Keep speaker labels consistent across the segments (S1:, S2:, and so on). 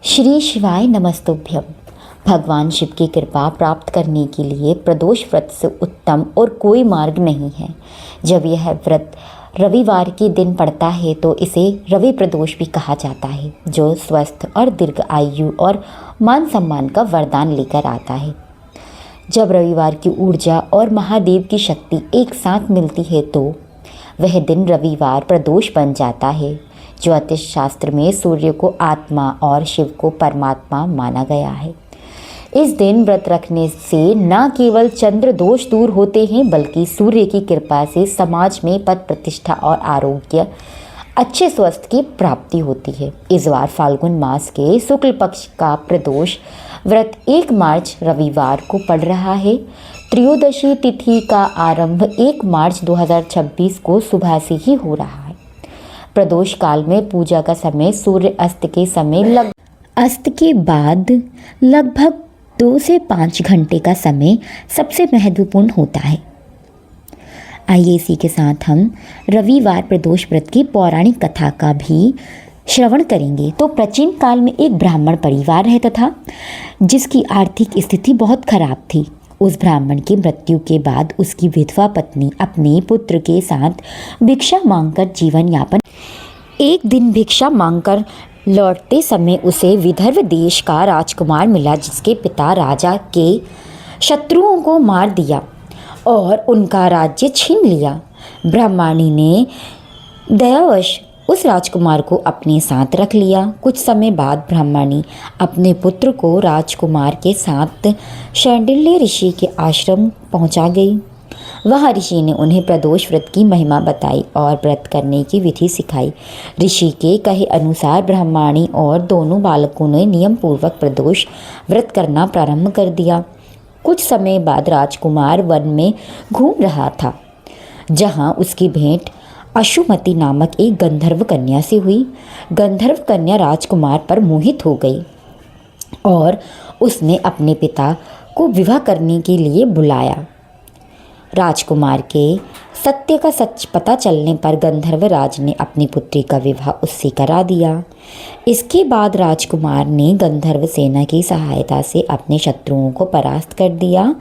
S1: श्री शिवाय नमस्तुभ्यम। भगवान शिव की कृपा प्राप्त करने के लिए प्रदोष व्रत से उत्तम और कोई मार्ग नहीं है। जब यह व्रत रविवार के दिन पड़ता है तो इसे रवि प्रदोष भी कहा जाता है, जो स्वस्थ और दीर्घ आयु और मान सम्मान का वरदान लेकर आता है। जब रविवार की ऊर्जा और महादेव की शक्ति एक साथ मिलती है तो वह दिन रविवार प्रदोष बन जाता है। ज्योतिष शास्त्र में सूर्य को आत्मा और शिव को परमात्मा माना गया है। इस दिन व्रत रखने से न केवल चंद्र दोष दूर होते हैं, बल्कि सूर्य की कृपा से समाज में पद प्रतिष्ठा और आरोग्य अच्छे स्वास्थ्य की प्राप्ति होती है। इस बार फाल्गुन मास के शुक्ल पक्ष का प्रदोष व्रत 1 मार्च रविवार को पड़ रहा है। त्रयोदशी तिथि का आरंभ 1 मार्च 2026 को सुबह से ही हो रहा है। प्रदोष काल में पूजा का समय सूर्य अस्त के बाद लगभग 2 से 5 घंटे का समय सबसे महत्वपूर्ण होता है। आइए इसी के साथ हम रविवार प्रदोष व्रत की पौराणिक कथा का भी श्रवण करेंगे। तो प्राचीन काल में एक ब्राह्मण परिवार रहता था जिसकी आर्थिक स्थिति बहुत खराब थी। उस ब्राह्मण की मृत्यु के बाद उसकी विधवा पत्नी अपने पुत्र के साथ भिक्षा मांगकर जीवन यापन। एक दिन भिक्षा मांगकर लौटते समय उसे विदर्भ देश का राजकुमार मिला, जिसके पिता राजा के शत्रुओं को मार दिया और उनका राज्य छीन लिया। ब्राह्मणी ने दयावश उस राजकुमार को अपने साथ रख लिया। कुछ समय बाद ब्राह्मणी अपने पुत्र को राजकुमार के साथ शांडिल्य ऋषि के आश्रम पहुंचा गई। वहाँ ऋषि ने उन्हें प्रदोष व्रत की महिमा बताई और व्रत करने की विधि सिखाई। ऋषि के कहे अनुसार ब्राह्मणी और दोनों बालकों ने नियम पूर्वक प्रदोष व्रत करना प्रारंभ कर दिया। कुछ समय बाद राजकुमार वन में घूम रहा था, जहाँ उसकी भेंट अशुमति नामक एक गंधर्व कन्या से हुई। गंधर्व कन्या राजकुमार पर मोहित हो गई और उसने अपने पिता को विवाह करने के लिए बुलाया। राजकुमार के सत्य का सच पता चलने पर गंधर्व राज ने अपनी पुत्री का विवाह उससे करा दिया। इसके बाद राजकुमार ने गंधर्व सेना की सहायता से अपने शत्रुओं को परास्त कर दिया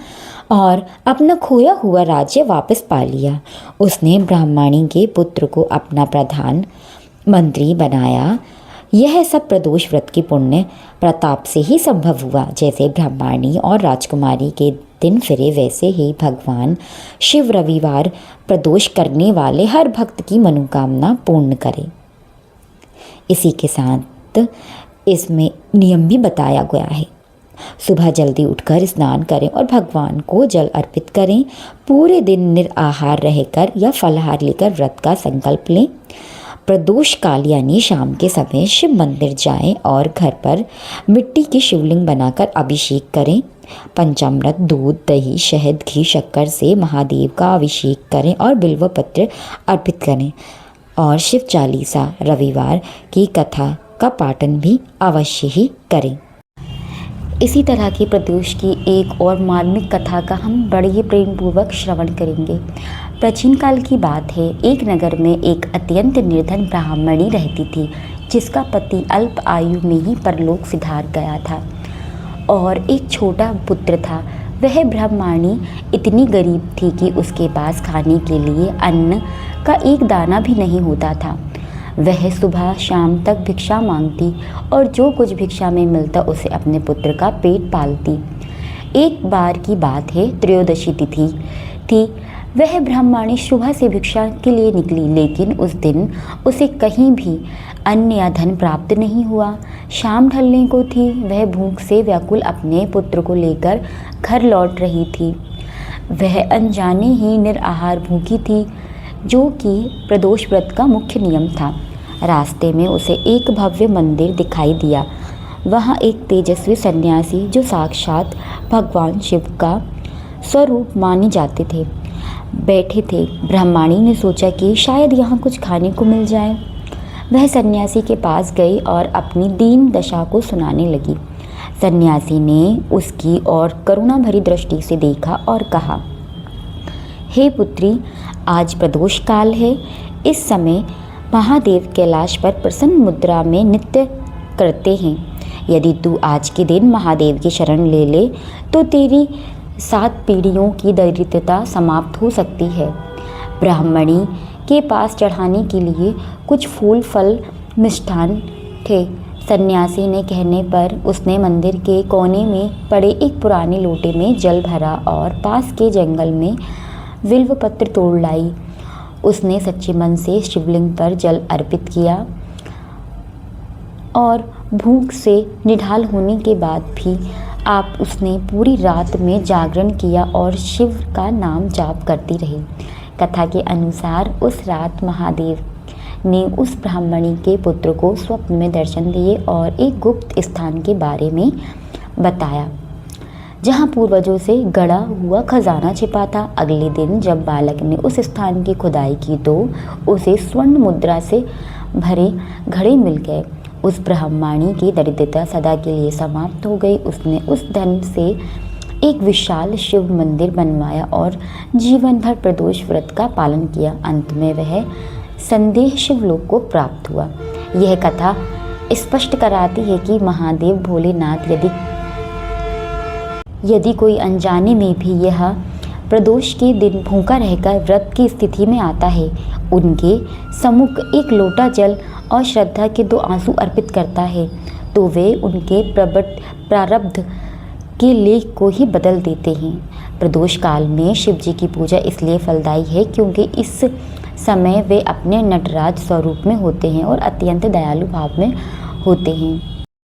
S1: और अपना खोया हुआ राज्य वापस पा लिया। उसने ब्राह्मणी के पुत्र को अपना प्रधान मंत्री बनाया। यह सब प्रदोष व्रत की पुण्य प्रताप से ही संभव हुआ। जैसे ब्राह्मणी और राजकुमारी के दिन फिरे, वैसे ही भगवान शिव रविवार प्रदोष करने वाले हर भक्त की मनोकामना पूर्ण करे। इसी के साथ इसमें नियम भी बताया गया है। सुबह जल्दी उठकर स्नान करें और भगवान को जल अर्पित करें। पूरे दिन निराहार रहकर या फलाहार लेकर व्रत का संकल्प लें। प्रदोष काल यानी शाम के समय शिव मंदिर जाएं और घर पर मिट्टी की शिवलिंग बनाकर अभिषेक करें। पंचामृत, दूध, दही, शहद, घी, शक्कर से महादेव का अभिषेक करें और बिल्व पत्र अर्पित करें और शिव चालीसा रविवार की कथा का पाठन भी अवश्य ही करें। इसी तरह की प्रदोष की एक और मार्मिक कथा का हम बड़े ही प्रेम पूर्वक श्रवण करेंगे। प्राचीन काल की बात है। एक नगर में एक अत्यंत निर्धन ब्राह्मणी रहती थी, जिसका पति अल्प आयु में ही परलोक सिधार गया था और एक छोटा पुत्र था। वह ब्राह्मणी इतनी गरीब थी कि उसके पास खाने के लिए अन्न का एक दाना भी नहीं होता था। वह सुबह शाम तक भिक्षा मांगती और जो कुछ भिक्षा में मिलता उसे अपने पुत्र का पेट पालती। एक बार की बात है, त्रयोदशी तिथि थी। वह ब्राह्मणी सुबह से भिक्षा के लिए निकली, लेकिन उस दिन उसे कहीं भी अन्न या धन प्राप्त नहीं हुआ। शाम ढलने को थी। वह भूख से व्याकुल अपने पुत्र को लेकर घर लौट रही थी। वह अनजाने ही निराहार भूखी थी, जो कि प्रदोष व्रत का मुख्य नियम था। रास्ते में उसे एक भव्य मंदिर दिखाई दिया। वहाँ एक तेजस्वी सन्यासी, जो साक्षात भगवान शिव का स्वरूप माने जाते थे, बैठे थे। ब्राह्मणी ने सोचा कि शायद यहाँ कुछ खाने को मिल जाए। वह सन्यासी के पास गई और अपनी दीन दशा को सुनाने लगी। सन्यासी ने उसकी ओर करुणा भरी दृष्टि से देखा और कहा, हे पुत्री, आज प्रदोष काल है। इस समय महादेव कैलाश पर प्रसन्न मुद्रा में नृत्य करते हैं। यदि तू आज के दिन महादेव की शरण ले ले तो तेरी 7 पीढ़ियों की दरिद्रता समाप्त हो सकती है। ब्राह्मणी के पास चढ़ाने के लिए कुछ फूल फल मिष्ठान थे। सन्यासी ने कहने पर उसने मंदिर के कोने में पड़े एक पुराने लोटे में जल भरा और पास के जंगल में बिल्व पत्र तोड़ लाई। उसने सच्चे मन से शिवलिंग पर जल अर्पित किया और भूख से निढाल होने के बाद भी उसने पूरी रात में जागरण किया और शिव का नाम जाप करती रही। कथा के अनुसार उस रात महादेव ने उस ब्राह्मणी के पुत्र को स्वप्न में दर्शन दिए और एक गुप्त स्थान के बारे में बताया जहां पूर्वजों से गड़ा हुआ खजाना छिपा था। अगले दिन जब बालक ने उस स्थान की खुदाई की तो उसे स्वर्ण मुद्रा से भरे घड़े मिल गए। उस ब्राह्मणी की दरिद्रता सदा के लिए समाप्त हो गई। उसने उस धन से एक विशाल शिव मंदिर बनवाया और जीवन भर प्रदोष व्रत का पालन किया। अंत में वह संदेह शिवलोक को प्राप्त हुआ। यह कथा स्पष्ट कराती है कि महादेव भोलेनाथ यदि कोई अनजाने में भी यह प्रदोष के दिन भूखा रहकर व्रत की स्थिति में आता है, उनके सम्मुख एक लोटा जल और श्रद्धा के 2 आंसू अर्पित करता है तो वे उनके प्रारब्ध के लेख को ही बदल देते हैं। प्रदोष काल में शिव जी की पूजा इसलिए फलदायी है क्योंकि इस समय वे अपने नटराज स्वरूप में होते हैं और अत्यंत दयालु भाव में होते हैं।